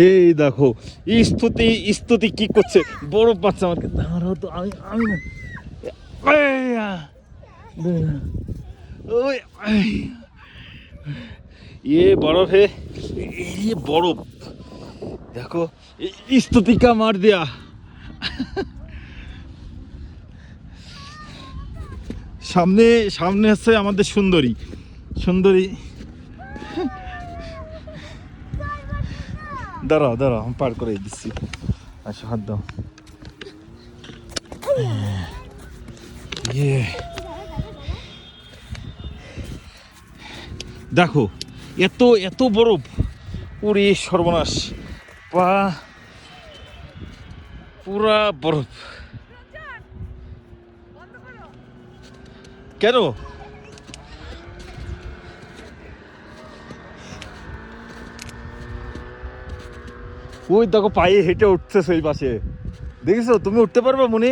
এই দেখো স্তুতি স্তুতি কি করছে, বরফ পাচ্ছে আমাকে। দাঁড়াও তো, আমি আমি না ওই বরফে, বরফ দেখো, স্তুতি কা মার দিয়া। সামনে সামনে হচ্ছে আমাদের সুন্দরী সুন্দরী। দাঁড়াও দাঁড়াও, আমি পার করে দিচ্ছি। আচ্ছা, হাত দাও। দেখো এত এত বরফ, ওরে সর্বনাশ, পা পুরা বরফ। কেন? ওই দেখো পায়ে হেঁটে উঠতেছে ওই পাশে, দেখেছো? তুমি উঠতে পারবে মনি?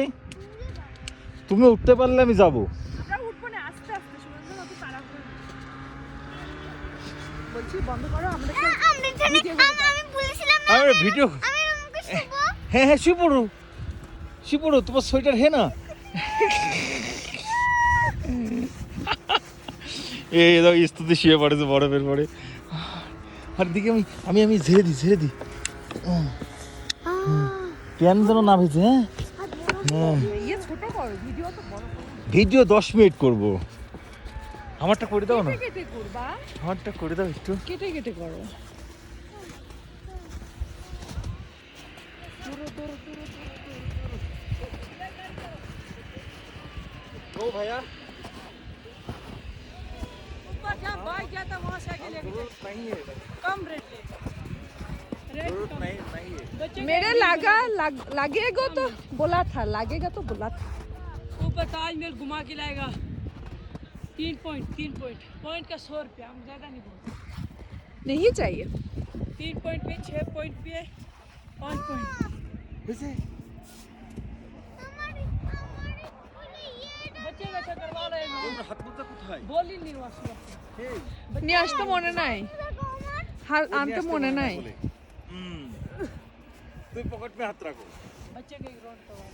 তুমি উঠতে পারলে আমি যাবো। ভিডিও, হ্যাঁ হ্যাঁ, শুয়ে পড়ো শুয়ে পড়ো, তোমার সোয়েটার হে না। এই দেখো স্তুতি শুয়ে পড়েছে বরফের পরে। আর দিকে আমি আমি আমি ঝেড়ে দিই ঝেড়ে দিই, প্যান যেন না ভেজে। হ্যাঁ, ভিডিও 10 মিনিট করবো। আমারটা করে দাও না, আমারটা করে দাও একটু, কেটে কেটে করো। ও ভাইয়া, जब बाइक गया था वहाँ साइकिल लेके नहीं है, कम रेट ले नहीं नहीं है। मेरे लगेगा तो बोला था, लगेगा तो बोला था। ऊपर ताजमहल घुमा के लाएगा। 3 पॉइंट का 100 रुपया, हम ज्यादा नहीं बोलते। नहीं चाहिए। 3 पॉइंट पे, 6 पॉइंट पे, 5 पॉइंट वैसे बच्चे का करवा रहे हैं। हाथ मुद्दा কোথায়? बोली निर्वासी নিয়ে আসতে মনে নাই, আনতে মনে নাই। তুই পকেট মে হাত রাখো। बच्चे के ग्राउंड करवा